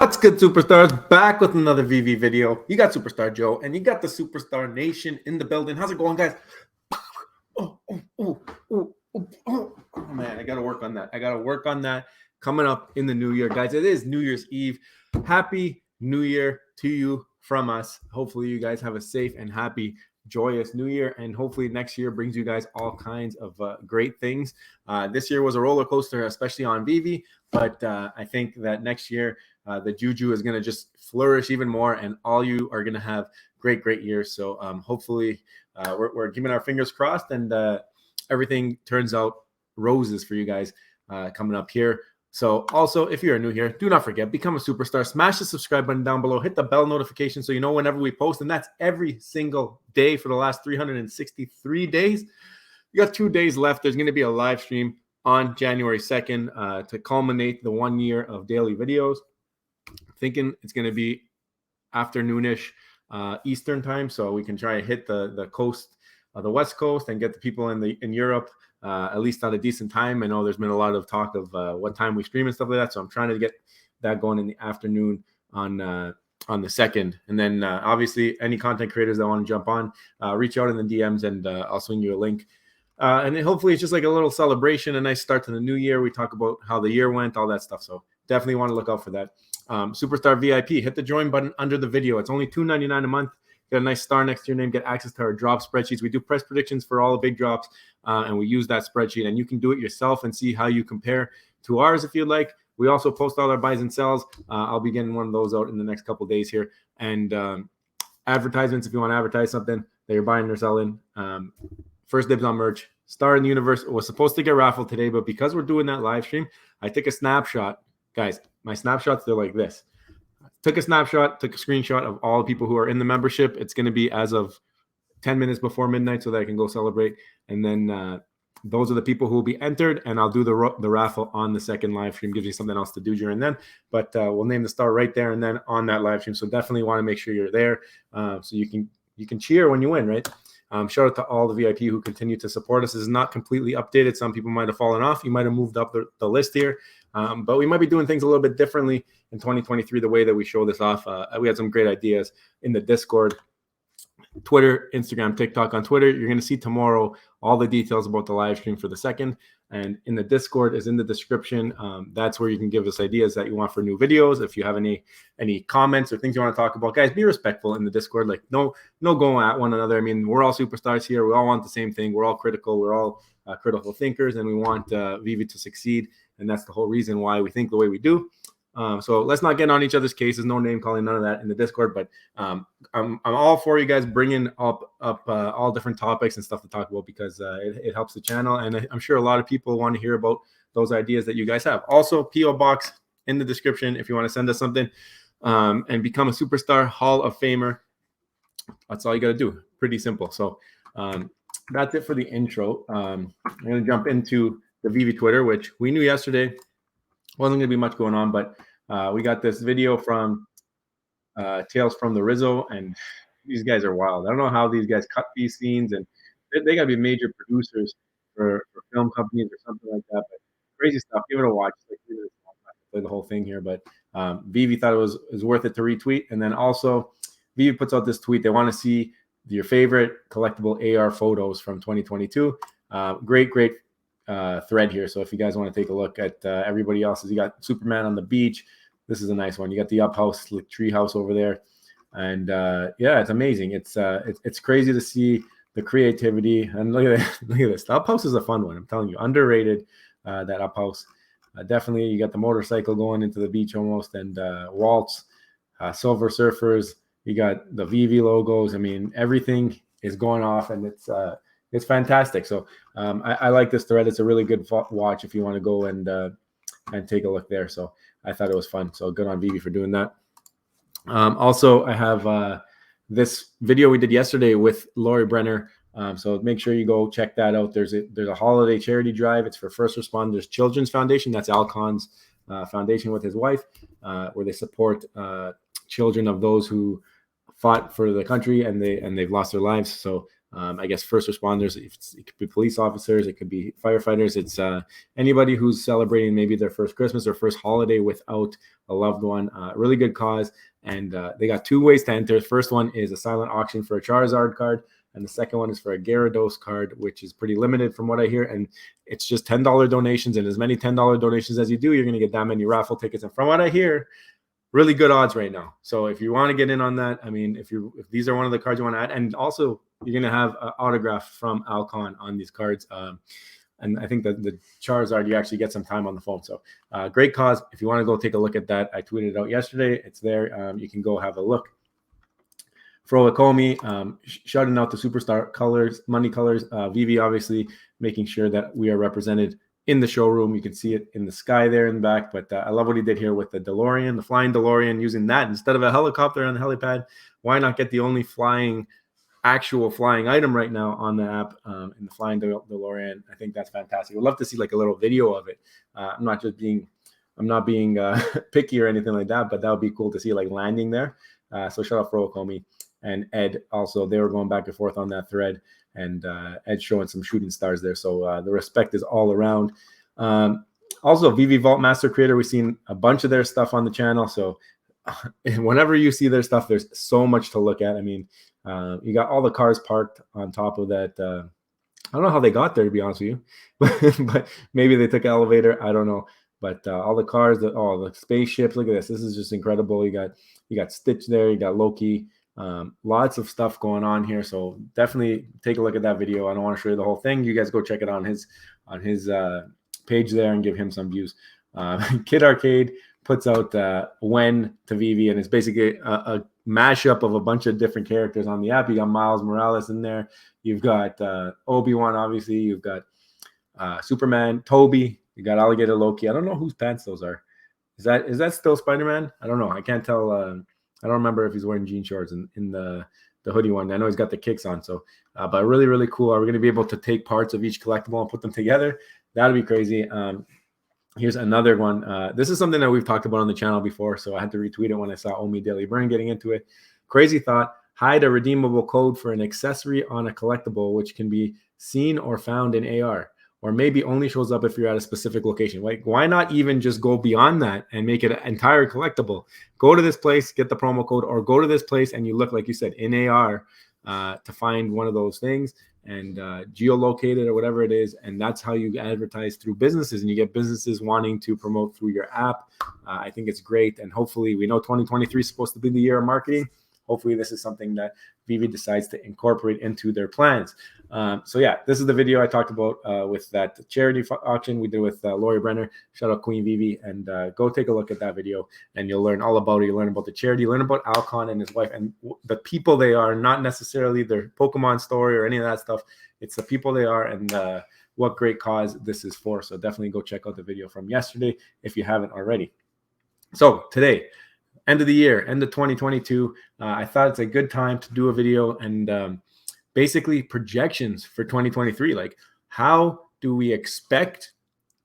What's good, superstars? Back with another VV video. You got Superstar Joe and you got the Superstar Nation in the building. How's it going, guys? Oh, man, I got to work on that. Coming up in the new year, guys. It is New Year's Eve. Happy New Year to you from us. Hopefully you guys have a safe and happy, joyous new year, and hopefully next year brings you guys all kinds of great things. This year was a roller coaster, especially on Vivi, but I think that next year the juju is going to just flourish even more, and all you are going to have great years. So hopefully we're keeping our fingers crossed, and everything turns out roses for you guys coming up here. So also, if you're new here, do not forget, become a superstar. Smash the subscribe button down below. Hit the bell notification so you know whenever we post, and that's every single day for the last 363 days. You got 2 days left. There's going to be a live stream on January 2nd to culminate the 1 year of daily videos. Thinking it's going to be afternoonish Eastern time, so we can try to hit the coast, the West Coast, and get the people in Europe at least at a decent time. I know there's been a lot of talk of what time we stream and stuff like that, so I'm trying to get that going in the afternoon on the 2nd. And then obviously any content creators that want to jump on, reach out in the DMs, and I'll swing you a link. And then hopefully it's just like a little celebration, a nice start to the new year. We talk about how the year went, all that stuff. So definitely want to look out for that. Superstar VIP, hit the join button under the video. It's only $2.99 a month. Get a nice star next to your name. Get access to our drop spreadsheets. We do press predictions for all the big drops, and we use that spreadsheet. And you can do it yourself and see how you compare to ours if you'd like. We also post all our buys and sells. I'll be getting one of those out in the next couple of days here. And advertisements, if you want to advertise something that you're buying or selling. First dibs on merch. Star in the Universe was supposed to get raffled today, but because we're doing that live stream, I took a snapshot. Guys, my snapshots, they're like this. Took a snapshot, took a screenshot of all the people who are in the membership. It's going to be as of 10 minutes before midnight so that I can go celebrate. And then those are the people who will be entered, and I'll do the raffle on the second live stream. Gives you something else to do during then. But we'll name the star right there and then on that live stream. So definitely want to make sure you're there so you can cheer when you win, right? Shout out to all the VIP who continue to support us. This is not completely updated. Some people might have fallen off. You might have moved up the list here. But we might be doing things a little bit differently in 2023, the way that we show this off. We had some great ideas in the Discord, Twitter, Instagram, TikTok. On Twitter, you're going to see tomorrow all the details about the live stream for the 2nd. And in the Discord is in the description. That's where you can give us ideas that you want for new videos. If you have any comments or things you want to talk about, guys, be respectful in the Discord. Like no going at one another. I mean, we're all superstars here. We all want the same thing. We're all critical. We're all critical thinkers, and we want Vivi to succeed. And that's the whole reason why we think the way we do. So let's not get on each other's cases. No name calling, none of that in the Discord. But I'm all for you guys bringing up all different topics and stuff to talk about, because it helps the channel. And I'm sure a lot of people want to hear about those ideas that you guys have. Also, P.O. Box in the description if you want to send us something and become a Superstar Hall of Famer. That's all you got to do. Pretty simple. So that's it for the intro. I'm going to jump into the Vivi Twitter, which we knew yesterday wasn't going to be much going on, but we got this video from Tales from the Rizzo, and these guys are wild. I don't know how these guys cut these scenes, and they got to be major producers for film companies or something like that. But crazy stuff. Give it a watch. It's like 3 minutes long. I'm not gonna play the whole thing here, but Vivi thought it was worth it to retweet. And then also Vivi puts out this tweet. They want to see your favorite collectible AR photos from 2022. Great thread here. So if you guys want to take a look at everybody else's, you got Superman on the beach. This is a nice one. You got the up house, like tree house over there, and yeah, it's amazing. It's crazy to see the creativity. And look at that. Look at this. The up house is a fun one. I'm telling you, underrated. That up house. Definitely, you got the motorcycle going into the beach almost, and Waltz, Silver Surfers. You got the Vivi logos. I mean, everything is going off, and it's fantastic. So I like this thread. It's a really good watch if you want to go and take a look there. So I thought it was fun. So good on Vivi for doing that. Also, I have this video we did yesterday with Lori Brenner. So make sure you go check that out. There's a holiday charity drive. It's for First Responders Children's Foundation. That's Alcon's foundation with his wife, where they support children of those who fought for the country and they've lost their lives. So I guess first responders. It could be police officers. It could be firefighters. It's anybody who's celebrating maybe their first Christmas or first holiday without a loved one. Really good cause. And they got 2 ways to enter. First one is a silent auction for a Charizard card. And the second one is for a Gyarados card, which is pretty limited from what I hear. And it's just $10 donations. And as many $10 donations as you do, you're going to get that many raffle tickets. And from what I hear, really good odds right now. So if you want to get in on that, I mean, if these are one of the cards you want to add, and also you're going to have an autograph from Alcon on these cards. And I think that the Charizard, you actually get some time on the phone. So great cause. If you want to go take a look at that, I tweeted it out yesterday. It's there. You can go have a look. For ecomi, shouting out the superstar colors, money colors. Vivi obviously making sure that we are represented in the showroom. You can see it in the sky there in the back. But I love what he did here with the DeLorean, the flying DeLorean, using that instead of a helicopter on the helipad. Why not get the only actual flying item right now on the app in the flying DeLorean? I think that's fantastic. I'd love to see like a little video of it. I'm not being picky or anything like that, but that would be cool to see like landing there. So shout out for Ecomi and Ed. Also, they were going back and forth on that thread, and Ed showing some shooting stars there. So the respect is all around. Also, Vivi Vault Master Creator, we've seen a bunch of their stuff on the channel. So whenever you see their stuff, there's so much to look at. I mean, you got all the cars parked on top of that. I don't know how they got there, to be honest with you, but maybe they took an elevator. I don't know. But all the cars, the spaceships. Look at this. This is just incredible. You got Stitch there. You got Loki. Lots of stuff going on here. So definitely take a look at that video. I don't want to show you the whole thing. You guys go check it on his page there and give him some views. Kid Arcade puts out When to Vivi, and it's basically a mashup of a bunch of different characters on the app. You got Miles Morales in there. You've got Obi-Wan, obviously. You've got Superman, Toby. You got Alligator Loki. I don't know whose pants those are. Is that still Spider-Man? I don't know. I can't tell. I don't remember if he's wearing jean shorts in the hoodie one. I know he's got the kicks on. So, but really, really cool. Are we going to be able to take parts of each collectible and put them together? That'd be crazy. Here's another one. This is something that we've talked about on the channel before, so I had to retweet it when I saw Omi Daily Burn getting into it. Crazy thought. Hide a redeemable code for an accessory on a collectible, which can be seen or found in AR, or maybe only shows up if you're at a specific location. Like, why not even just go beyond that and make it an entire collectible? Go to this place, get the promo code, or go to this place and you look, like you said, in AR to find one of those things and geolocate it or whatever it is. And that's how you advertise through businesses, and you get businesses wanting to promote through your app. I think it's great. And hopefully, we know 2023 is supposed to be the year of marketing. Hopefully this is something that Vivi decides to incorporate into their plans. So yeah, this is the video I talked about with that charity auction we did with Lori Brenner. Shout out Queen Vivi, and go take a look at that video and you'll learn all about it. You learn about the charity, you learn about Alcon and his wife and the people they are, not necessarily their Pokemon story or any of that stuff. It's the people they are and what great cause this is for. So definitely go check out the video from yesterday if you haven't already. So today, end of the year, end of 2022. I thought it's a good time to do a video and basically projections for 2023. Like, how do we expect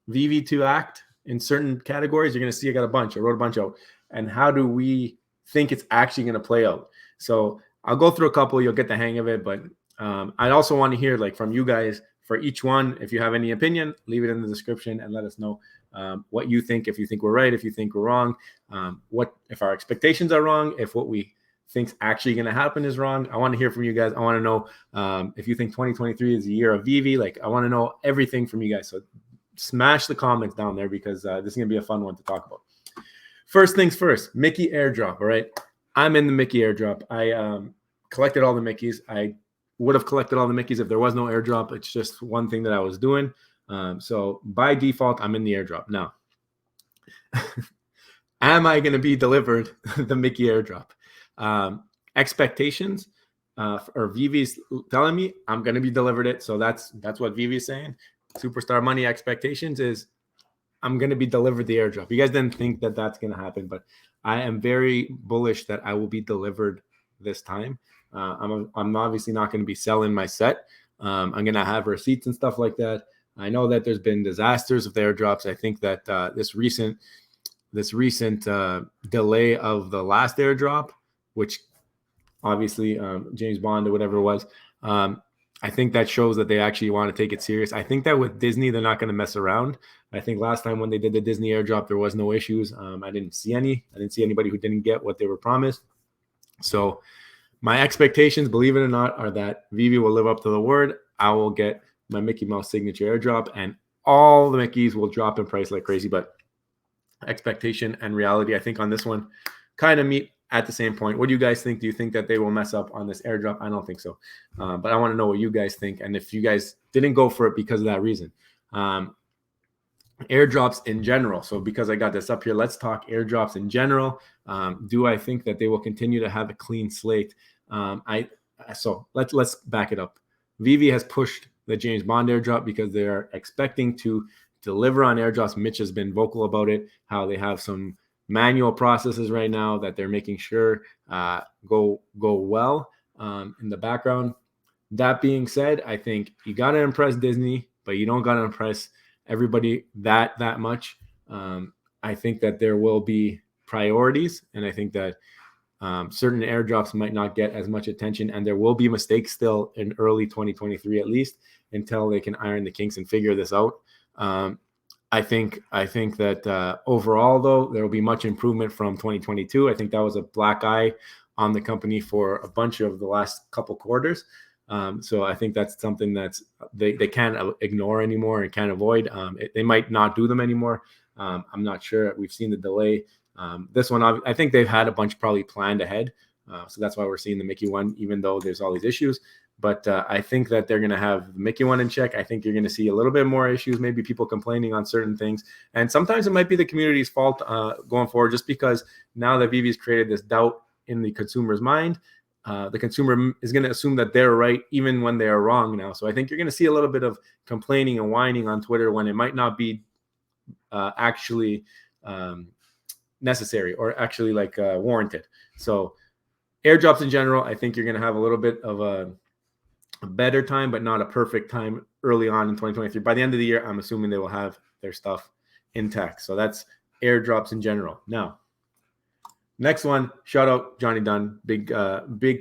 Vivi to act in certain categories? You're going to see I got a bunch. I wrote a bunch out. And how do we think it's actually going to play out? So I'll go through a couple. You'll get the hang of it. But I also want to hear like from you guys for each one. If you have any opinion, leave it in the description and let us know what you think. If you think we're right, if you think we're wrong, what if our expectations are wrong, if what we think's actually going to happen is wrong. I want to hear from you guys. I want to know if you think 2023 is the year of Vivi. Like, I want to know everything from you guys. So smash the comments down there because this is going to be a fun one to talk about. First things first, Mickey airdrop. All right. I'm in the Mickey airdrop. I collected all the Mickeys. I would have collected all the Mickeys if there was no airdrop. It's just one thing that I was doing. So by default, I'm in the airdrop. Now, am I going to be delivered the Mickey airdrop? Expectations or Vivi's telling me I'm going to be delivered it. So that's what Vivi's saying. Superstar money expectations is I'm going to be delivered the airdrop. You guys didn't think that that's going to happen, but I am very bullish that I will be delivered this time. I'm obviously not going to be selling my set. I'm going to have receipts and stuff like that. I know that there's been disasters with airdrops. I think that this recent delay of the last airdrop, which obviously James Bond or whatever it was, I think that shows that they actually want to take it serious. I think that with Disney, they're not going to mess around. I think last time when they did the Disney airdrop, there was no issues. I didn't see any. I didn't see anybody who didn't get what they were promised. So my expectations, believe it or not, are that Vivi will live up to the word. I will get my Mickey Mouse signature airdrop, and all the Mickeys will drop in price like crazy. But expectation and reality, I think on this one, kind of meet at the same point. What do you guys think? Do you think that they will mess up on this airdrop? I don't think so. But I want to know what you guys think, and if you guys didn't go for it because of that reason. Airdrops in general. So because I got this up here, let's talk airdrops in general. Do I think that they will continue to have a clean slate? So let's back it up. Vivi has pushed the James Bond airdrop because they are expecting to deliver on airdrops. Mitch has been vocal about it, how they have some manual processes right now that they're making sure go well in the background. That being said, I think you got to impress Disney, but you don't got to impress everybody that much. I think that there will be priorities, and I think that certain airdrops might not get as much attention, and there will be mistakes still in early 2023 at least until they can iron the kinks and figure this out. I think that overall, though, there will be much improvement from 2022. I think that was a black eye on the company for a bunch of the last couple quarters. So I think that's something that's they can't ignore anymore and can't avoid. They might not do them anymore. I'm not sure. We've seen the delay. This one, I think they've had a bunch probably planned ahead. So that's why we're seeing the Mickey one, even though there's all these issues. But I think that they're going to have the Mickey one in check. I think you're going to see a little bit more issues, maybe people complaining on certain things. And sometimes it might be the community's fault going forward, just because now that Vivi's created this doubt in the consumer's mind, the consumer is going to assume that they're right even when they are wrong now. So I think you're going to see a little bit of complaining and whining on Twitter when it might not be actually necessary or actually warranted. So airdrops in general, I think you're going to have a little bit of a better time, but not a perfect time early on in 2023. By the end of the year, I'm assuming they will have their stuff intact. So that's airdrops in general. Now, next one, shout out Johnny Dunn, big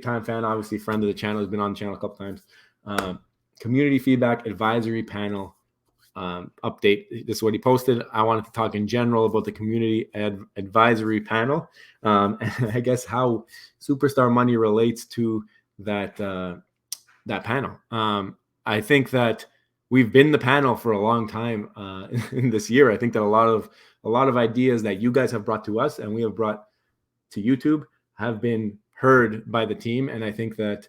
time fan, obviously friend of the channel, has been on the channel a couple times. Community feedback advisory panel update. This is what he posted. I wanted to talk in general about the community advisory panel, and I guess how Superstar Money relates to that panel. I think that we've been the panel for a long time in this year. I think that a lot of ideas that you guys have brought to us and we have brought to YouTube have been heard by the team, and I think that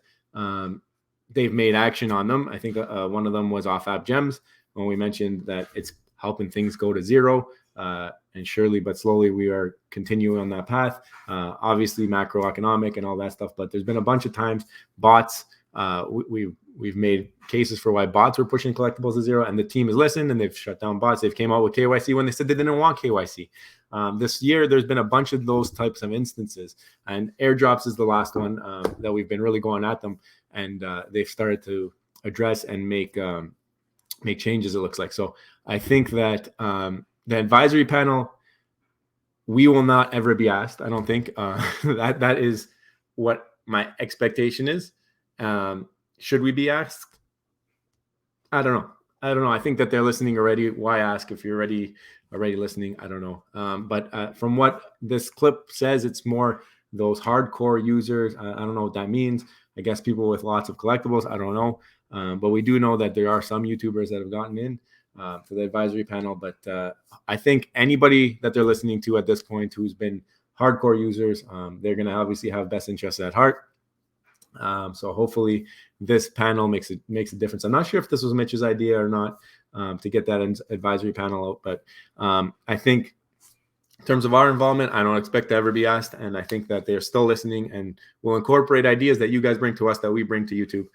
they've made action on them. I think one of them was off-app gems, when we mentioned that it's helping things go to zero, and surely but slowly we are continuing on that path. Obviously macroeconomic and all that stuff, but there's been a bunch of times bots. We've made cases for why bots were pushing collectibles to zero, and the team has listened and they've shut down bots. They've came out with KYC when they said they didn't want KYC. This year, there's been a bunch of those types of instances, and airdrops is the last one that we've been really going at them, and they've started to address and make changes, it looks like. So I think that the advisory panel, we will not ever be asked. I don't think that is what my expectation is. Should we be asked? I don't know. I think that they're listening already. Why ask if you're already listening? I don't know. But from what this clip says, it's more those hardcore users. I don't know what that means. I guess people with lots of collectibles. I don't know. But we do know that there are some YouTubers that have gotten in for the advisory panel. But I think anybody that they're listening to at this point who's been hardcore users, they're going to obviously have best interests at heart. So hopefully this panel makes a difference. I'm not sure if this was Mitch's idea or not to get that advisory panel out, but I think in terms of our involvement, I don't expect to ever be asked, and I think that they're still listening and will incorporate ideas that you guys bring to us that we bring to YouTube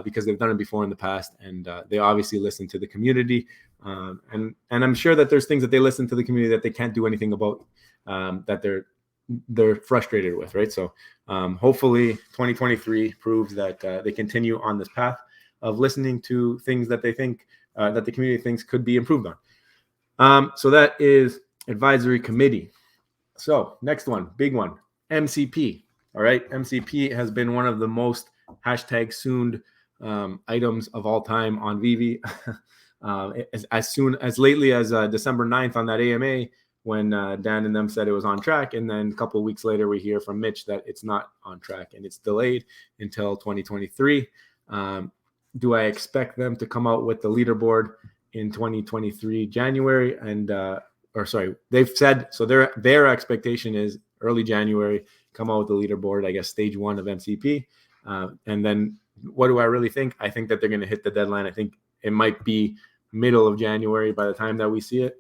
because they've done it before in the past, and they obviously listen to the community, and I'm sure that there's things that they listen to the community that they can't do anything about, that they're frustrated with, right? So hopefully 2023 proves that they continue on this path of listening to things that they think that the community thinks could be improved on. So that is advisory committee. So next one, big one, MCP. All right, MCP has been one of the most #sooned items of all time on Vivi. As lately as December 9th on that AMA, when Dan and them said it was on track. And then a couple of weeks later, we hear from Mitch that it's not on track and it's delayed until 2023. Do I expect them to come out with the leaderboard in 2023 January? And they've said, so their expectation is early January, come out with the leaderboard, I guess stage 1 of MCP. And then what do I really think? I think that they're going to hit the deadline. I think it might be middle of January by the time that we see it.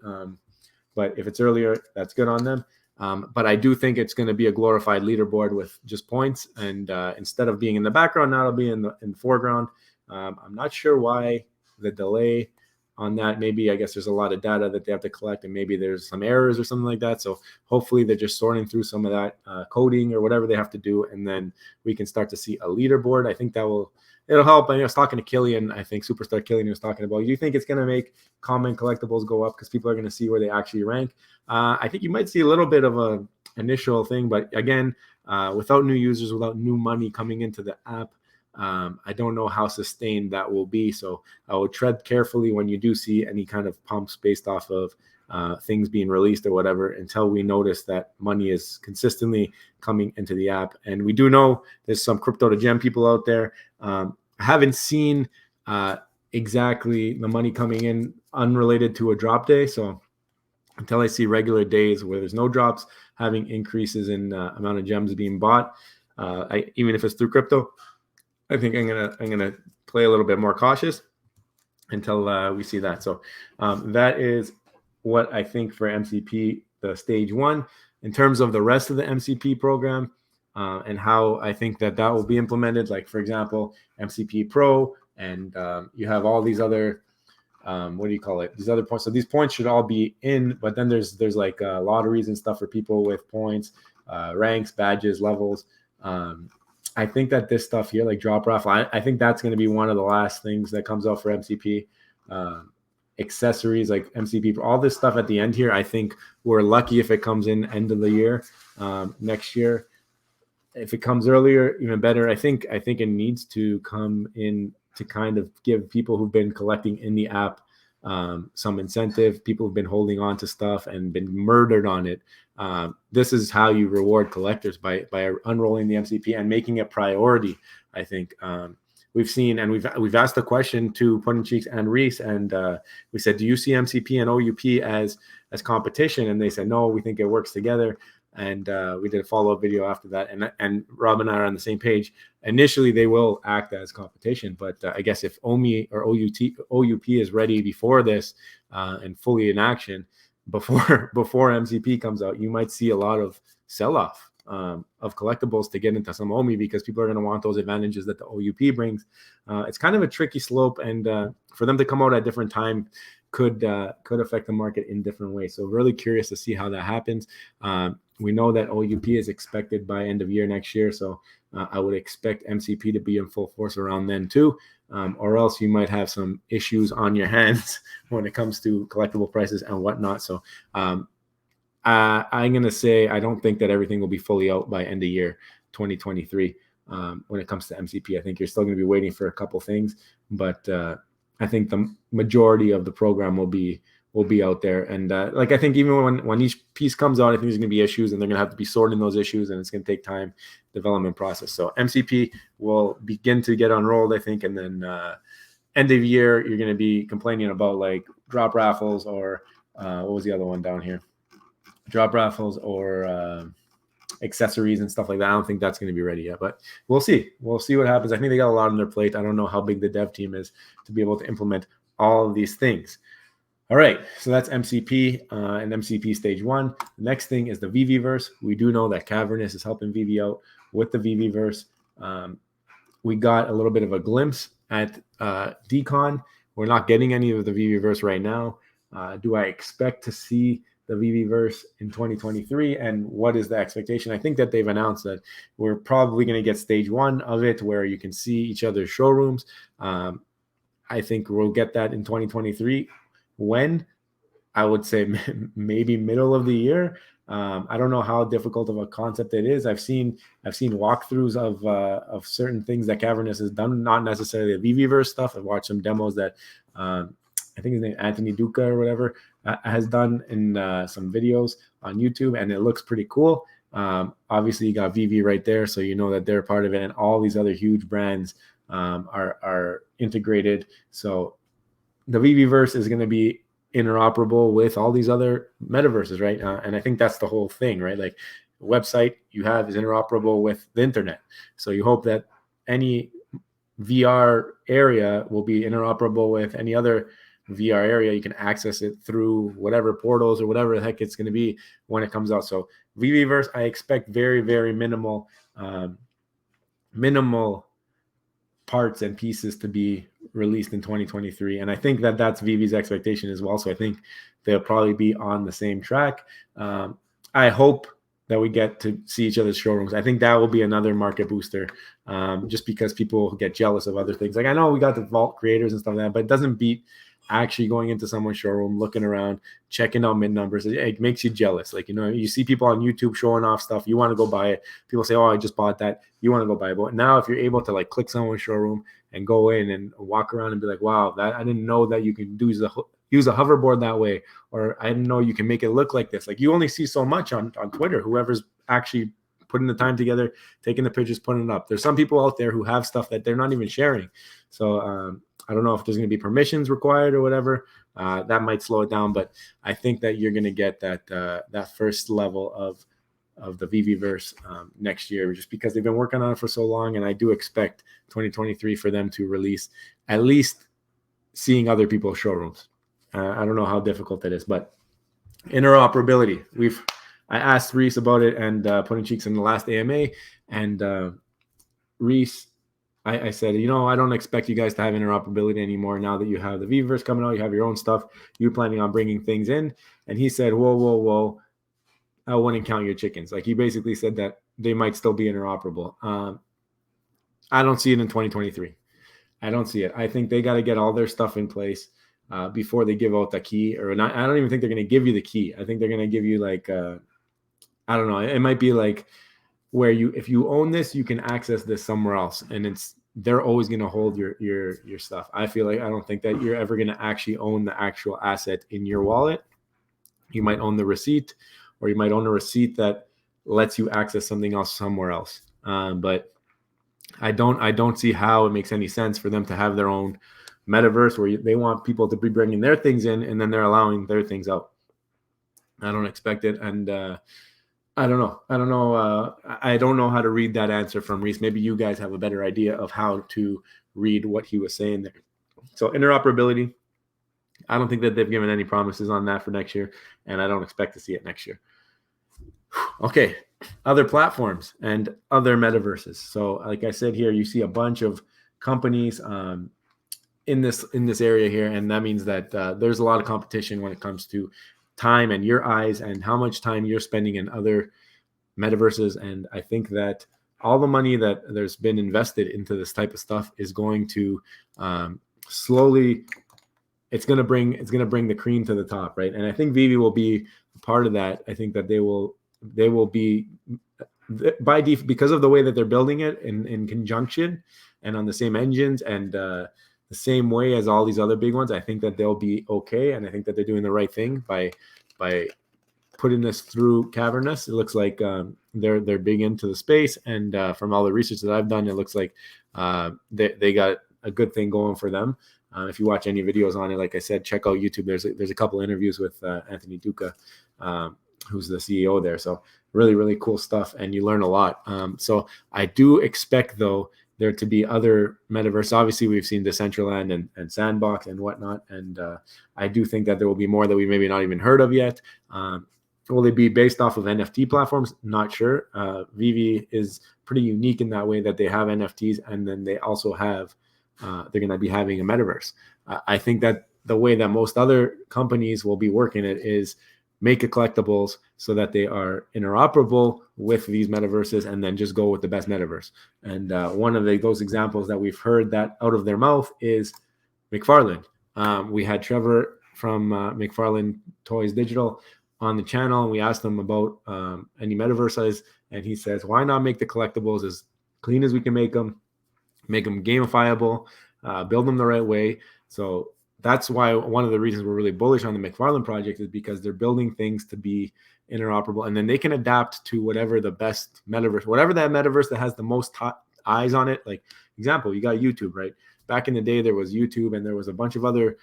But if it's earlier, that's good on them. But I do think it's going to be a glorified leaderboard with just points. And instead of being in the background, now it'll be in the foreground. I'm not sure why the delay on that. Maybe I guess there's a lot of data that they have to collect, and maybe there's some errors or something like that. So hopefully they're just sorting through some of that coding or whatever they have to do, and then we can start to see a leaderboard. I think it'll help. I was talking to Killian, I think Superstar Killian was talking about, do you think it's going to make common collectibles go up because people are going to see where they actually rank? I think you might see a little bit of a initial thing, but again, without new users, without new money coming into the app, I don't know how sustained that will be. So I would tread carefully when you do see any kind of pumps based off of things being released or whatever, until we notice that money is consistently coming into the app. And we do know there's some crypto to gem people out there. I haven't seen exactly the money coming in unrelated to a drop day. So until I see regular days where there's no drops, having increases in amount of gems being bought, even if it's through crypto, I think I'm gonna play a little bit more cautious until we see that. So that is what I think for MCP, the stage 1. In terms of the rest of the MCP program and how I think that will be implemented, like for example, MCP Pro, and you have all these other these other points. So these points should all be in, but then there's like lotteries and stuff for people with points, ranks, badges, levels. I think that this stuff here, like drop raffle, I think that's going to be one of the last things that comes out for MCP. Accessories like MCP, all this stuff at the end here, I think we're lucky if it comes in end of the year next year. If it comes earlier, even better. I think it needs to come in to kind of give people who've been collecting in the app some incentive. People who've been holding on to stuff and been murdered on it. This is how you reward collectors, by unrolling the MCP and making it priority. I think we've seen, and we've asked the question to Pudding Cheeks and Reese, and we said, do you see MCP and OUP as competition? And they said no, we think it works together. And we did a follow-up video after that, and Rob and I are on the same page. Initially, they will act as competition, but I guess if OMI or OUP is ready before this and fully in action before MCP comes out, you might see a lot of sell-off of collectibles to get into some OMI, because people are going to want those advantages that the OUP brings. It's kind of a tricky slope, and for them to come out at different time could affect the market in different ways. So really curious to see how that happens. We know that OUP is expected by end of year next year, so I would expect MCP to be in full force around then too, or else you might have some issues on your hands when it comes to collectible prices and whatnot. So I'm going to say I don't think that everything will be fully out by end of year 2023 when it comes to MCP. I think you're still going to be waiting for a couple things, but I think the majority of the program will be out there. And I think even when each piece comes out, I think there's going to be issues, and they're going to have to be sorting those issues, and it's going to take time, development process. So MCP will begin to get unrolled, I think, and then end of year, you're going to be complaining about like drop raffles or what was the other one down here? Drop raffles or accessories and stuff like that. I don't think that's going to be ready yet, but we'll see. We'll see what happens. I think they got a lot on their plate. I don't know how big the dev team is to be able to implement all of these things. All right, so that's MCP and MCP stage 1. The next thing is the Vivi-verse. We do know that Cavernous is helping Vivi out with the Vivi-verse. We got a little bit of a glimpse at Decon. We're not getting any of the Vivi-verse right now. Do I expect to see the Vivi-verse in 2023? And what is the expectation? I think that they've announced that we're probably going to get stage 1 of it, where you can see each other's showrooms. I think we'll get that in 2023. When? I would say maybe middle of the year. I don't know how difficult of a concept it is. I've seen walkthroughs of certain things that Cavernous has done, not necessarily the Vivi-verse stuff. I've watched some demos that I think his name Anthony Duca or whatever has done in some videos on YouTube, and it looks pretty cool. Obviously, you got Vivi right there, so you know that they're part of it, and all these other huge brands are integrated. So the Vivi-verse is going to be interoperable with all these other metaverses, right? And I think that's the whole thing, right? Like the website you have is interoperable with the internet. So you hope that any VR area will be interoperable with any other VR area. You can access it through whatever portals or whatever the heck it's going to be when it comes out. So Vivi-verse, I expect very, very minimal parts and pieces to be released in 2023, and I think that that's Vivi's expectation as well. So I think they'll probably be on the same track. I hope that we get to see each other's showrooms. I think that will be another market booster, just because people get jealous of other things. Like I know we got the vault creators and stuff like that, but it doesn't beat actually going into someone's showroom, looking around, checking out mid numbers. It makes you jealous. Like, you know, you see people on YouTube showing off stuff, you want to go buy it. People say, oh, I just bought that. You want to go buy it. But now if you're able to like click someone's showroom and go in and walk around and be like, wow, that I didn't know that you can use a hoverboard that way, or I didn't know you can make it look like this. Like you only see so much on Twitter, whoever's actually putting the time together, taking the pictures, putting it up. There's some people out there who have stuff that they're not even sharing. So I don't know if there's going to be permissions required or whatever. That might slow it down, but I think that you're going to get that first level of the Vivi-verse next year, just because they've been working on it for so long. And I do expect 2023 for them to release at least seeing other people's showrooms. I don't know how difficult that is, but interoperability. I asked Reese about it and Putting Cheeks in the last AMA, and Reese, I said, you know, I don't expect you guys to have interoperability anymore now that you have the Vivi-verse coming out, you have your own stuff, you're planning on bringing things in. And he said, whoa, I wouldn't count your chickens. Like he basically said that they might still be interoperable. I don't see it in 2023. I don't see it. I think they got to get all their stuff in place before they give out the key, or not. I don't even think they're going to give you the key. I think they're going to give you like, I don't know. It might be like where if you own this, you can access this somewhere else, and they're always going to hold your stuff. I don't think that you're ever going to actually own the actual asset in your wallet. You might own the receipt, or you might own a receipt that lets you access something else somewhere else. But I don't see how it makes any sense for them to have their own metaverse where they want people to be bringing their things in and then they're allowing their things out. I don't expect it. And I don't know. I don't know how to read that answer from Reese. Maybe you guys have a better idea of how to read what he was saying there. So interoperability, I don't think that they've given any promises on that for next year, and I don't expect to see it next year. Okay, other platforms and other metaverses. So like I said here, you see a bunch of companies in this area here, and that means that there's a lot of competition when it comes to time and your eyes and how much time you're spending in other metaverses. And I think that all the money that there's been invested into this type of stuff is going to slowly, it's going to bring the cream to the top, right? And I think Vivi will be a part of that. I think that they will be by default, because of the way that they're building it in conjunction and on the same engines and the same way as all these other big ones. I think that they'll be okay, and I think that they're doing the right thing by putting this through Cavernous. It looks like they're big into the space, and from all the research that I've done, it looks like they got a good thing going for them. If you watch any videos on it, like I said, check out YouTube. There's a couple interviews with Anthony Duca, who's the CEO there. So really, really cool stuff, and you learn a lot. So I do expect, though, there to be other metaverse. Obviously, we've seen Decentraland and Sandbox and whatnot, and I do think that there will be more that we maybe not even heard of yet. Will they be based off of NFT platforms? Not sure. Vivi is pretty unique in that way that they have NFTs, and then they also have they're going to be having a metaverse. I think that the way that most other companies will be working it is make a collectibles so that they are interoperable with these metaverses, and then just go with the best metaverse. And one of those examples that we've heard that out of their mouth is McFarlane. We had Trevor McFarlane Toys Digital on the channel, and we asked him about any metaverses, and he says, why not make the collectibles as clean as we can make them gamifiable, build them the right way. So that's why one of the reasons we're really bullish on the McFarlane project is because they're building things to be interoperable, and then they can adapt to whatever the best metaverse, whatever that metaverse that has the most eyes on it. Like example, you got YouTube, right? Back in the day, there was YouTube, and there was a bunch of other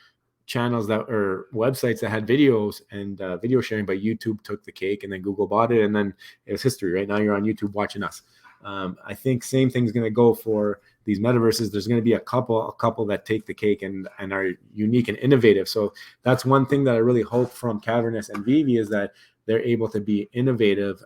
channels that or websites that had videos and video sharing, but YouTube took the cake, and then Google bought it, and then it was history. Right now, you're on YouTube watching us. I think same thing's going to go for these metaverses. There's going to be a couple that take the cake and are unique and innovative. So that's one thing that I really hope from Cavernous and Vivi is that they're able to be innovative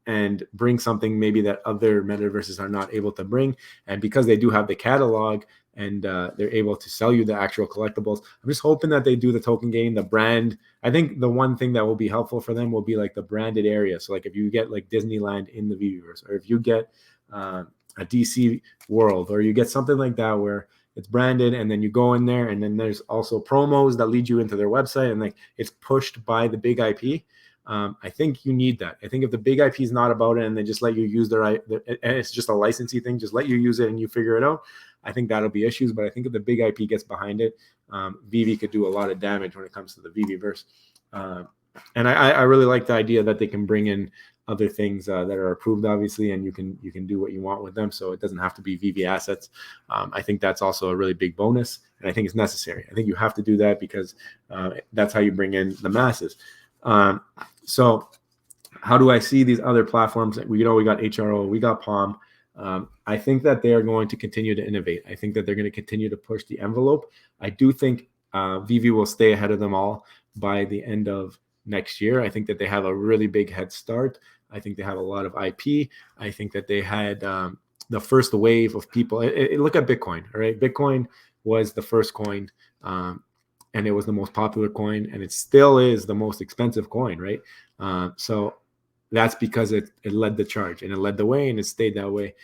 and bring something maybe that other metaverses are not able to bring. And because they do have the catalog and they're able to sell you the actual collectibles, I'm just hoping that they do the token game, the brand. I think the one thing that will be helpful for them will be like the branded area. So like if you get like Disneyland in the Vivi-verse, or if you get a DC world, or you get something like that where it's branded, and then you go in there, and then there's also promos that lead you into their website, and like it's pushed by the big IP. I think you need that. I think if the big IP is not about it, and they just let you use and it's just a licensing thing, just let you use it and you figure it out, I think that'll be issues. But I think if the big IP gets behind it, Vivi could do a lot of damage when it comes to the Vivi-verse. And I really like the idea that they can bring in other things that are approved, obviously, and you can do what you want with them. So it doesn't have to be Vivi assets. I think that's also a really big bonus, and I think it's necessary. I think you have to do that because that's how you bring in the masses. So how do I see these other platforms? We got HRO, we got Palm. I think that they are going to continue to innovate. I think that they're going to continue to push the envelope. I do think Vivi will stay ahead of them all by the end of next year. I think that they have a really big head start. I think they have a lot of IP. I think that they had the first wave of people. Look at Bitcoin, all right? Bitcoin was the first coin, and it was the most popular coin, and it still is the most expensive coin, right? So that's because it led the charge, and it led the way, and it stayed that way.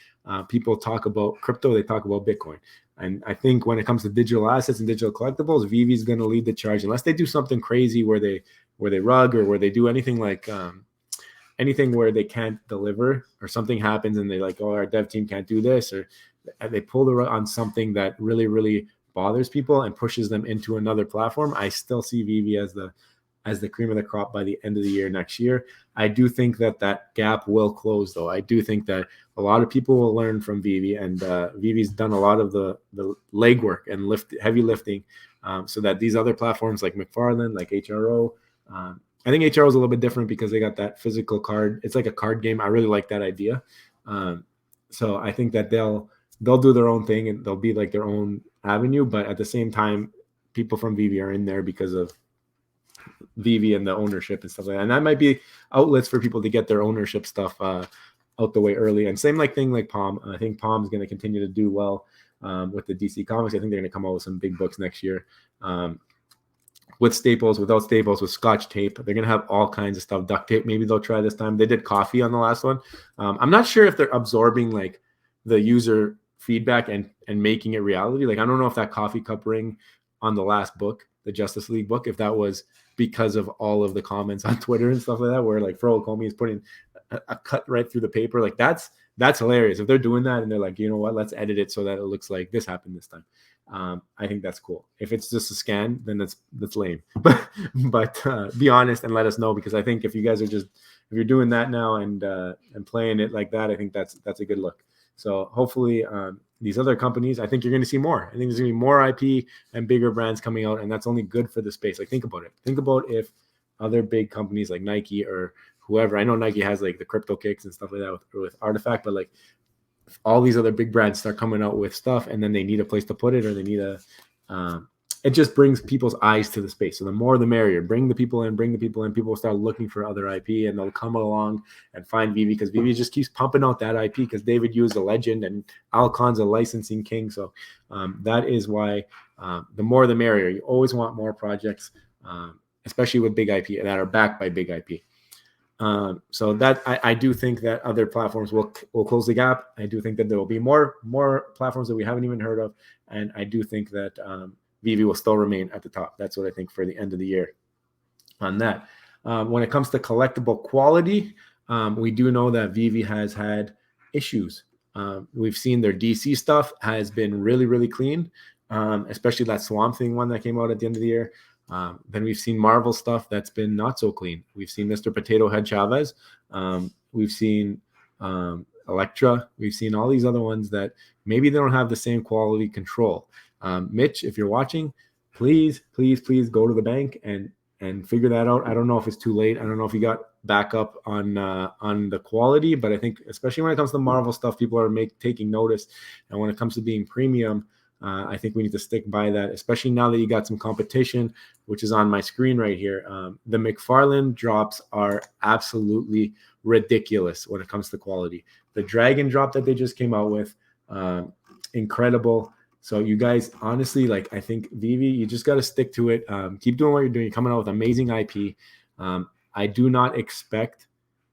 People talk about crypto, they talk about Bitcoin. And I think when it comes to digital assets and digital collectibles, Vivi is going to lead the charge, unless they do something crazy where they rug, or where they do anything like anything where they can't deliver, or something happens and they like, oh, our dev team can't do this, or they pull the rug on something that really, really bothers people and pushes them into another platform. I still see Vivi as the cream of the crop by the end of the year next year. I do think that gap will close, though. I do think that a lot of people will learn from Vivi, and Vivi's done a lot of the legwork and heavy lifting, so that these other platforms like McFarlane, like HRO, I think HRO is a little bit different because they got that physical card. It's like a card game. I really like that idea. So I think that they'll do their own thing, and they'll be like their own avenue. But at the same time, people from Vivi are in there because of Vivi and the ownership and stuff like that. And that might be outlets for people to get their ownership stuff out the way early. And same thing like Palm. I think Palm is going to continue to do well with the DC Comics. I think they're going to come out with some big books next year. With staples, without staples, with Scotch tape. They're going to have all kinds of stuff. Duct tape, maybe they'll try this time. They did coffee on the last one. I'm not sure if they're absorbing like the user feedback and making it reality. Like, I don't know if that coffee cup ring on the last book, the Justice League book, if that was because of all of the comments on Twitter and stuff like that, where like Fro Ecomi is putting a cut right through the paper. Like that's hilarious. If they're doing that and they're like, you know what, let's edit it so that it looks like this happened this time. I think that's cool. If it's just a scan, then that's lame. But be honest and let us know, because I think if you guys are if you're doing that now and playing it like that, I think that's a good look. So hopefully these other companies, I think you're going to see more. I think there's going to be more IP and bigger brands coming out, and that's only good for the space. Like, think about it. Think about if other big companies like Nike or whoever, I know Nike has like the crypto kicks and stuff like that with Artifact, but like all these other big brands start coming out with stuff, and then they need a place to put it, or they need it just brings people's eyes to the space. So the more the merrier. Bring the people in. People will start looking for other IP, and they'll come along and find Vivi, because Vivi just keeps pumping out that IP, because David Yu is a legend and Al Khan's a licensing king. So that is why the more the merrier. You always want more projects, especially with big IP that are backed by big IP. So that I do think that other platforms will close the gap. I do think that there will be more platforms that we haven't even heard of, and I do think that Vivi will still remain at the top. That's what I think for the end of the year on that. When it comes to collectible quality, we do know that Vivi has had issues. We've seen their DC stuff has been really, really clean, especially that Swamp Thing one that came out at the end of the year. Then we've seen Marvel stuff that's been not so clean. We've seen Mr. Potato Head Chavez. We've seen Elektra. We've seen all these other ones that maybe they don't have the same quality control. Mitch, if you're watching, please go to the bank and figure that out. I don't know if it's too late. I don't know if you got backup on the quality, but I think especially when it comes to Marvel stuff, people are taking notice. And when it comes to being premium, I think we need to stick by that, especially now that you got some competition, which is on my screen right here. The McFarlane drops are absolutely ridiculous when it comes to quality. The Dragon drop that they just came out with, incredible. So you guys, honestly, like, I think Vivi, you just got to stick to it. Keep doing what you're doing. You're coming out with amazing IP. I do not expect.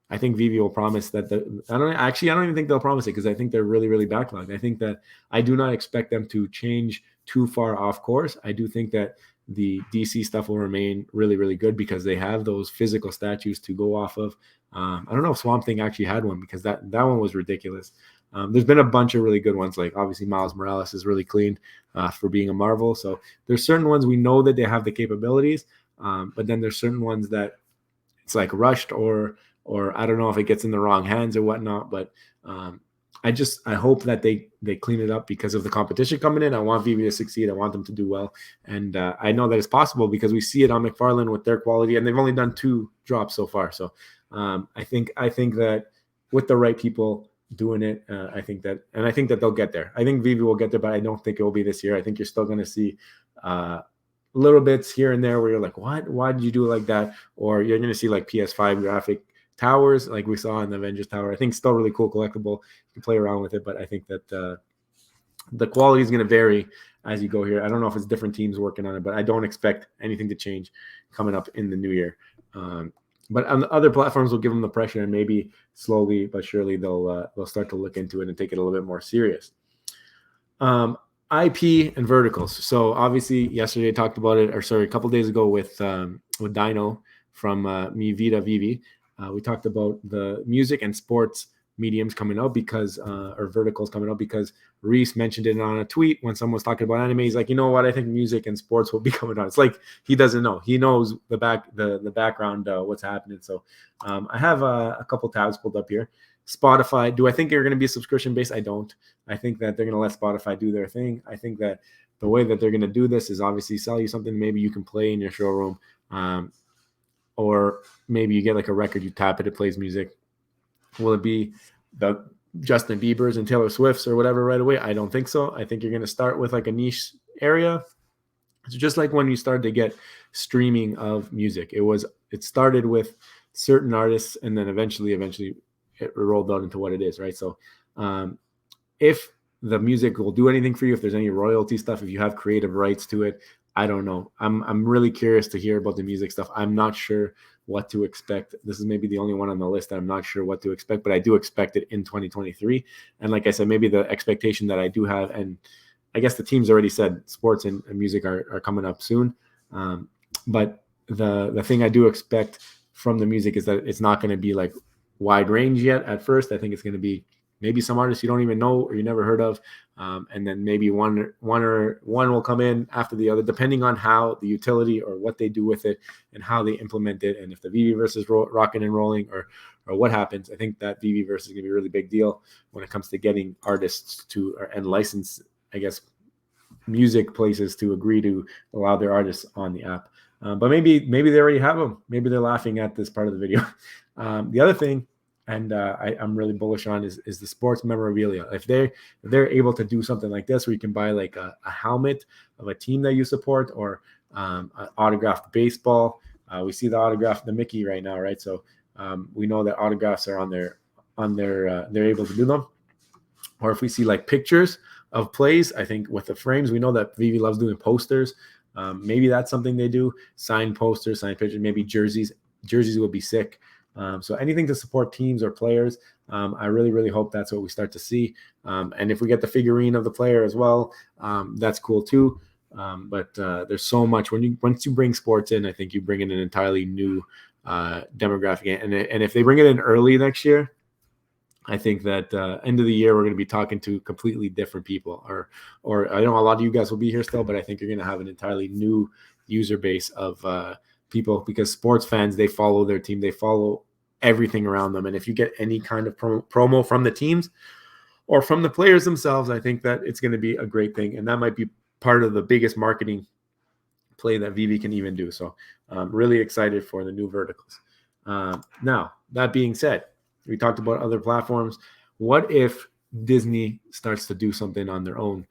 I think Vivi will promise that I don't even think they'll promise it, because I think they're really, really backlogged. I think that I do not expect them to change too far off course. I do think that the DC stuff will remain really, really good because they have those physical statues to go off of. I don't know if Swamp Thing actually had one, because that one was ridiculous. There's been a bunch of really good ones, like obviously Miles Morales is really clean for being a Marvel. So there's certain ones we know that they have the capabilities, but then there's certain ones that it's like rushed or I don't know if it gets in the wrong hands or whatnot. But I hope that they clean it up because of the competition coming in. I want Vivi to succeed. I want them to do well, and I know that it's possible because we see it on McFarlane with their quality, and they've only done 2 drops so far. So I think that with the right people doing it, I think that they'll get there. I think Vivi will get there, but I don't think it will be this year. I think you're still going to see little bits here and there where you're like, what? Why did you do it like that? Or you're going to see like PS5 graphic towers like we saw in the Avengers Tower. I think still really cool collectible. You can play around with it, but I think that the quality is going to vary as you go here. I don't know if it's different teams working on it, but I don't expect anything to change coming up in the new year. But on the other platforms, will give them the pressure, and maybe slowly but surely they'll start to look into it and take it a little bit more serious. IP and verticals. So obviously yesterday I talked about it, a couple days ago with Dino from Mi Vida Vivi. We talked about the music and sports mediums coming out because or verticals coming out because Reese mentioned it on a tweet when someone was talking about anime. He's like, you know what? I think music and sports will be coming out. It's like he doesn't know. He knows the background, what's happening. So I have a couple tabs pulled up here. Spotify. Do I think they're going to be subscription based? I don't. I think that they're going to let Spotify do their thing. I think that the way that they're going to do this is obviously sell you something maybe you can play in your showroom, or maybe you get like a record, you tap it, it plays music. Will it be the Justin Bieber's and Taylor Swift's or whatever right away? I don't think so. I think you're going to start with like a niche area. It's just like when you started to get streaming of music. It started with certain artists, and then eventually it rolled out into what it is, right? So if the music will do anything for you, if there's any royalty stuff, if you have creative rights to it, I don't know. I'm really curious to hear about the music stuff. I'm not sure what to expect. This is maybe the only one on the list that I'm not sure what to expect, but I do expect it in 2023. And like I said, maybe the expectation that I do have, and I guess the team's already said sports and music are coming up soon. But the thing I do expect from the music is that it's not going to be like wide range yet at first. I think it's going to be maybe some artists you don't even know or you never heard of, and then maybe one will come in after the other, depending on how the utility or what they do with it and how they implement it, and if the Vivi-verse is rocking and rolling or what happens. I think that Vivi-verse is going to be a really big deal when it comes to getting artists to and license, I guess, music places to agree to allow their artists on the app. But maybe they already have them. Maybe they're laughing at this part of the video. The other thing, and I'm really bullish on is the sports memorabilia. If they're able to do something like this, where you can buy like a helmet of a team that you support, or an autographed baseball. We see the Mickey right now, right? So we know that autographs are on their they're able to do them. Or if we see like pictures of plays, I think with the frames, we know that Vivi loves doing posters. Maybe that's something they do. Signed posters, signed pictures, maybe jerseys. Jerseys would be sick. So anything to support teams or players, I really, really hope that's what we start to see. And if we get the figurine of the player as well, that's cool too. But there's so much once you bring sports in, I think you bring in an entirely new demographic. And if they bring it in early next year, I think that end of the year we're going to be talking to completely different people, or I know a lot of you guys will be here still, but I think you're going to have an entirely new user base of people, because sports fans, they follow their team, they follow everything around them, and if you get any kind of promo from the teams or from the players themselves, I think that it's going to be a great thing, and that might be part of the biggest marketing play that Vivi can even do. So I'm really excited for the new verticals. Now, that being said, we talked about other platforms. What if Disney starts to do something on their own?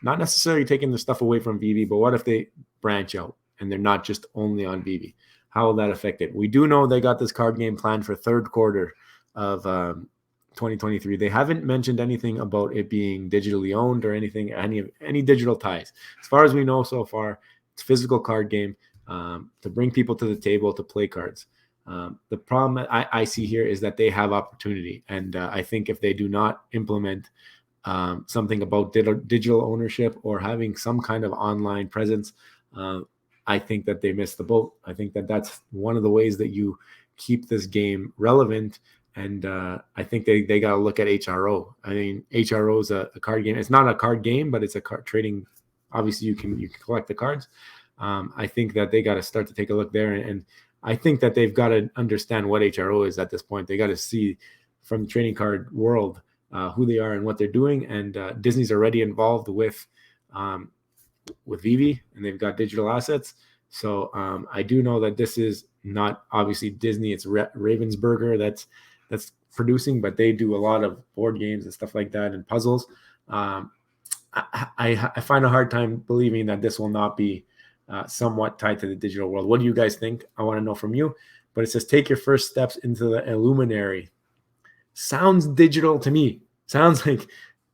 Not necessarily taking the stuff away from Vivi, but what if they branch out and they're not just only on Vivi? How will that affect it? We do know they got this card game planned for third quarter of 2023. They haven't mentioned anything about it being digitally owned or anything, any digital ties. As far as we know so far, it's a physical card game to bring people to the table to play cards. The problem I see here is that they have opportunity, and I think if they do not implement something about digital ownership or having some kind of online presence, I think that they missed the boat. I think that that's one of the ways that you keep this game relevant, and I think they got to look at HRO. I mean, HRO is a card game. It's not a card game, but it's a card trading. Obviously, you can collect the cards. I think that they got to start to take a look there, and I think that they've got to understand what HRO is at this point. They got to see from the trading card world who they are and what they're doing. And Disney's already involved with Vivi, and they've got digital assets. So I do know that this is not obviously Disney. It's Ravensburger that's producing, but they do a lot of board games and stuff like that and puzzles. I find a hard time believing that this will not be somewhat tied to the digital world. What do you guys think? I want to know from you. But it says, take your first steps into the Illuminary. Sounds digital to me. Sounds like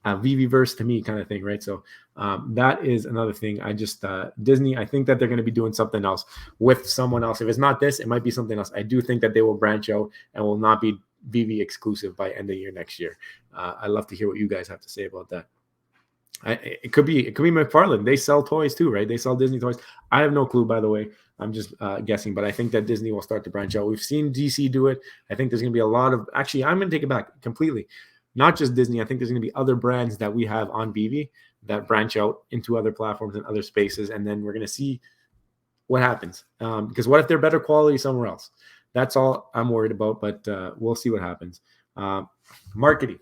a Vivi-verse to me kind of thing, right? So that is another thing. I just, Disney, I think that they're going to be doing something else with someone else. If it's not this, it might be something else. I do think that they will branch out and will not be Vivi exclusive by end of year next year. I'd love to hear what you guys have to say about that. It could be McFarlane. They sell toys too, right? They sell Disney toys. I have no clue, by the way. I'm just guessing, but I think that Disney will start to branch out. We've seen DC do it. I think there's going to be a lot of, actually, I'm going to take it back completely. Not just Disney. I think there's going to be other brands that we have on Vivi that branch out into other platforms and other spaces, and then we're going to see what happens. Because what if they're better quality somewhere else? That's all I'm worried about, but we'll see what happens. Marketing.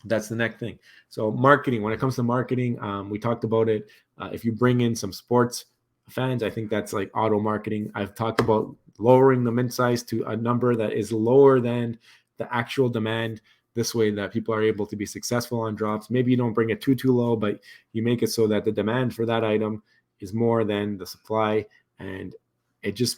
That's the next thing. So marketing, when it comes to marketing, we talked about it. If you bring in some sports fans, I think that's like auto marketing. I've talked about lowering the mint size to a number that is lower than the actual demand. This way that people are able to be successful on drops. Maybe you don't bring it too low, but you make it so that the demand for that item is more than the supply. And it just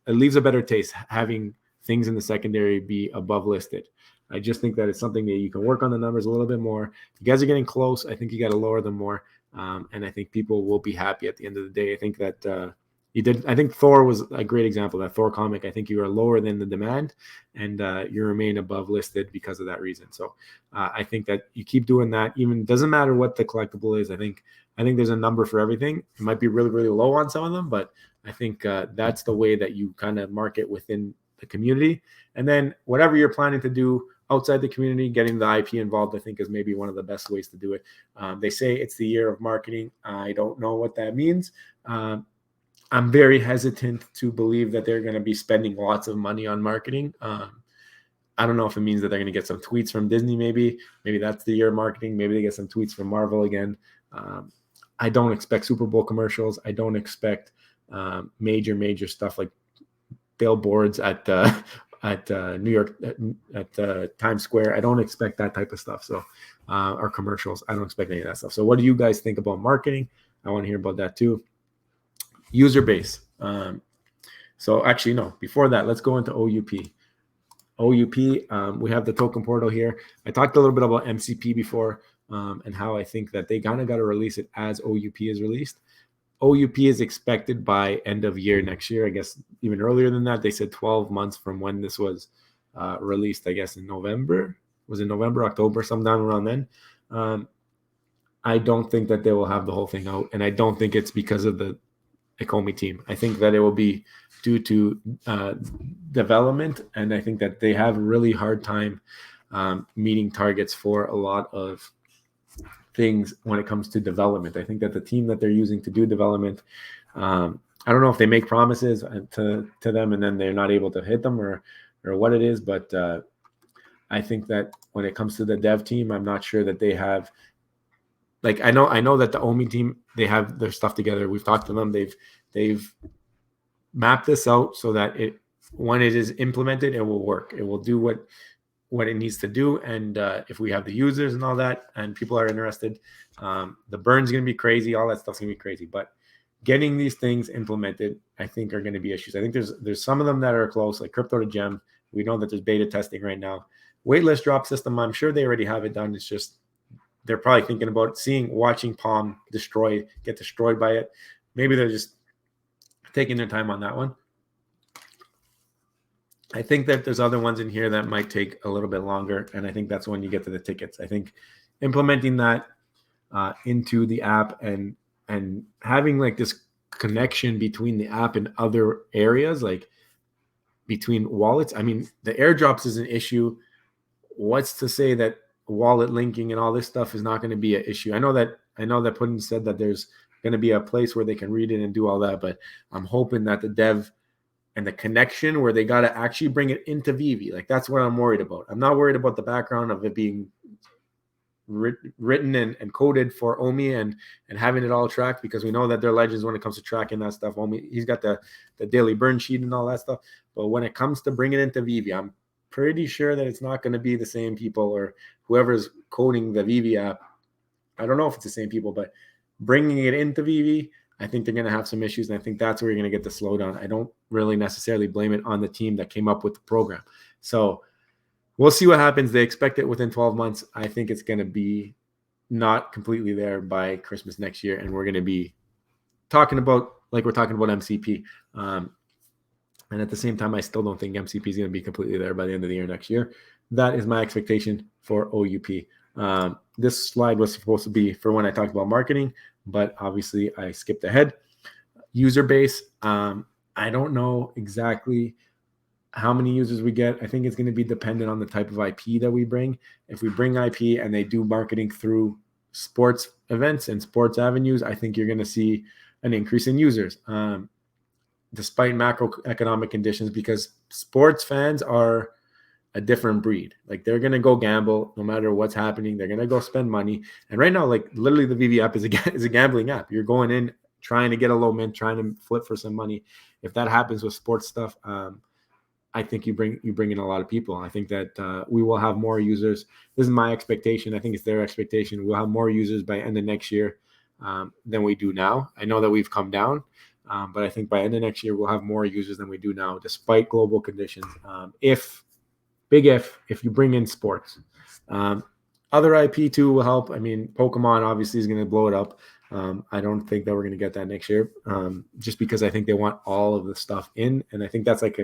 leaves a better taste having things in the secondary be above listed. I just think that it's something that you can work on the numbers a little bit more. You guys are getting close. I think you got to lower them more. And I think people will be happy at the end of the day. I think that you did. I think Thor was a great example. That Thor comic, I think you are lower than the demand and you remain above listed because of that reason. So I think that you keep doing that. Even doesn't matter what the collectible is. I think there's a number for everything. It might be really, really low on some of them, but I think that's the way that you kind of market within the community. And then whatever you're planning to do outside the community, getting the IP involved, I think is maybe one of the best ways to do it. They say it's the year of marketing. I don't know what that means. I'm very hesitant to believe that they're going to be spending lots of money on marketing. I don't know if it means that they're going to get some tweets from Disney. Maybe that's the year of marketing. Maybe they get some tweets from Marvel again. I don't expect Super Bowl commercials. I don't expect major stuff like billboards at New York at Times Square. I don't expect that type of stuff. So or commercials. I don't expect any of that stuff. So what do you guys think about marketing? I want to hear about that too. User base. So actually, no, before that, let's go into OUP. We have the token portal here. I talked a little bit about MCP before and how I think that they kind of got to release it as OUP is released. OUP is expected by end of year next year. I guess even earlier than that. They said 12 months from when this was released, I guess in November. Was it November, October, sometime around then? I don't think that they will have the whole thing out, and I don't think it's because of the ecomi team. I think that it will be due to development, and I think that they have a really hard time meeting targets for a lot of things when it comes to development. I think that the team that they're using to do development, I don't know if they make promises to them and then they're not able to hit them or what it is, but I think that when it comes to the dev team, I'm not sure that they have. Like I know that the OMI team, they have their stuff together. We've talked to them. They've mapped this out so that when it is implemented, it will work. It will do what it needs to do. And if we have the users and all that, and people are interested, the burn's going to be crazy. All that stuff's going to be crazy. But getting these things implemented, I think, are going to be issues. I think there's some of them that are close, like crypto to gem. We know that there's beta testing right now. Waitlist drop system, I'm sure they already have it done. It's just they're probably thinking about watching Palm get destroyed by it. Maybe they're just taking their time on that one. I think that there's other ones in here that might take a little bit longer, and I think that's when you get to the tickets. I think implementing that into the app and having like this connection between the app and other areas, like between wallets. I mean, the airdrops is an issue. What's to say that wallet linking and all this stuff is not going to be an issue? I know that Putin said that there's going to be a place where they can read it and do all that, but I'm hoping that the dev and the connection where they got to actually bring it into Vivi, like that's what I'm worried about. I'm not worried about the background of it being written and coded for OMI and having it all tracked, because we know that they're legends when it comes to tracking that stuff. OMI, he's got the daily burn sheet and all that stuff. But when it comes to bringing it into Vivi, I'm pretty sure that it's not going to be the same people or whoever's coding the Vivi app. I don't know if it's the same people, but bringing it into Vivi, I think they're going to have some issues, and I think that's where you're going to get the slowdown. I don't really necessarily blame it on the team that came up with the program. So we'll see what happens. They expect it within 12 months. I think it's going to be not completely there by Christmas next year, and we're going to be talking about, like we're talking about MCP. And at the same time, I still don't think MCP is going to be completely there by the end of the year next year. That is my expectation for OUP. This slide was supposed to be for when I talked about marketing, but obviously I skipped ahead. User base. I don't know exactly how many users we get. I think it's going to be dependent on the type of IP that we bring. If we bring IP and they do marketing through sports events and sports avenues, I think you're going to see an increase in users. Despite macroeconomic conditions, because sports fans are a different breed. Like they're going to go gamble no matter what's happening. They're going to go spend money. And right now, like literally the Vivi app is a gambling app. You're going in, trying to get a low mint, trying to flip for some money. If that happens with sports stuff, I think you bring in a lot of people. I think that we will have more users. This is my expectation. I think it's their expectation. We'll have more users by end of next year than we do now. I know that we've come down. But I think by end of next year, we'll have more users than we do now, despite global conditions. If you bring in sports, other IP too will help. I mean, Pokemon obviously is going to blow it up. I don't think that we're going to get that next year, just because I think they want all of the stuff in, and I think that's like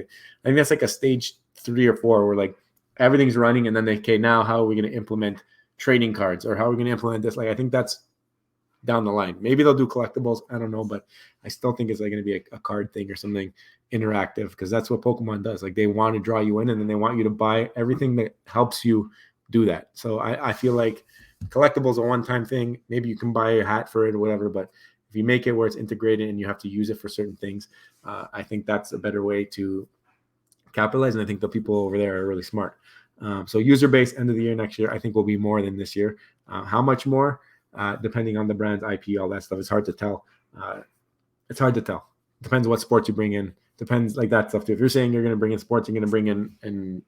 a stage 3 or 4 where like everything's running, and then now how are we going to implement trading cards, or how are we going to implement this? Like I think that's down the line. Maybe they'll do collectibles. I don't know, but I still think it's like going to be a card thing or something interactive, because that's what Pokemon does. Like they want to draw you in, and then they want you to buy everything that helps you do that. So I feel like collectibles are a one-time thing. Maybe you can buy a hat for it or whatever, but if you make it where it's integrated and you have to use it for certain things, I think that's a better way to capitalize. And I think the people over there are really smart. So user base end of the year next year, I think will be more than this year. How much more? Depending on the brand's IP, all that stuff, it's hard to tell. Depends what sports you bring in. Depends like that stuff too. If you're saying you're going to bring in sports, you're going to bring in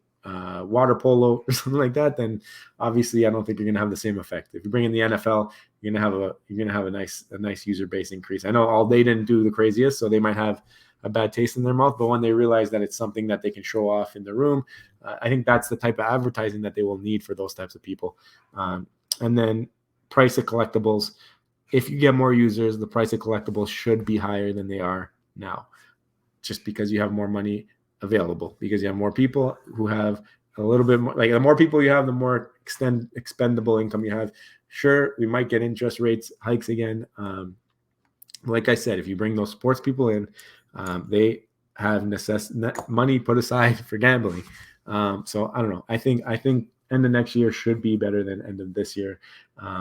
water polo or something like that, then obviously I don't think you're going to have the same effect. If you bring in the NFL, you're going to have a nice user base increase. I know they didn't do the craziest, so they might have a bad taste in their mouth, but when they realize that it's something that they can show off in the room, I think that's the type of advertising that they will need for those types of people. And then price of collectibles. If you get more users, the price of collectibles should be higher than they are now, just because you have more money available, because you have more people who have a little bit more. Like the more people you have, the more expendable income you have. Sure, we might get interest rates hikes again. Like I said, if you bring those sports people in, they have money put aside for gambling. So I don't know. I think end of next year should be better than end of this year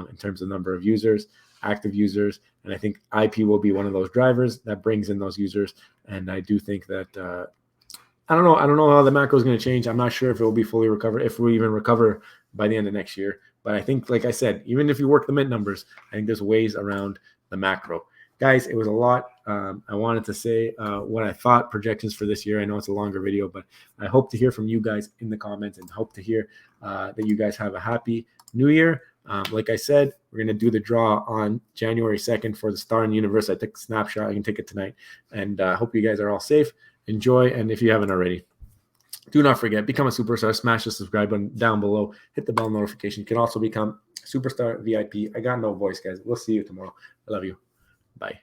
in terms of number of users, active users, and I think IP will be one of those drivers that brings in those users. And I do think that I don't know how the macro is going to change. I'm not sure if it will be fully recovered, if we even recover by the end of next year. But I think, like I said, even if you work the mint numbers, I think there's ways around the macro. Guys, it was a lot. I wanted to say what I thought projections for this year. I know it's a longer video, but I hope to hear from you guys in the comments and hope to hear that you guys have a happy new year. Like I said, we're going to do the draw on January 2nd for the Star in the Universe. I took a snapshot. I can take it tonight. And I hope you guys are all safe. Enjoy. And if you haven't already, do not forget, become a superstar. Smash the subscribe button down below. Hit the bell notification. You can also become superstar VIP. I got no voice, guys. We'll see you tomorrow. I love you. Bye.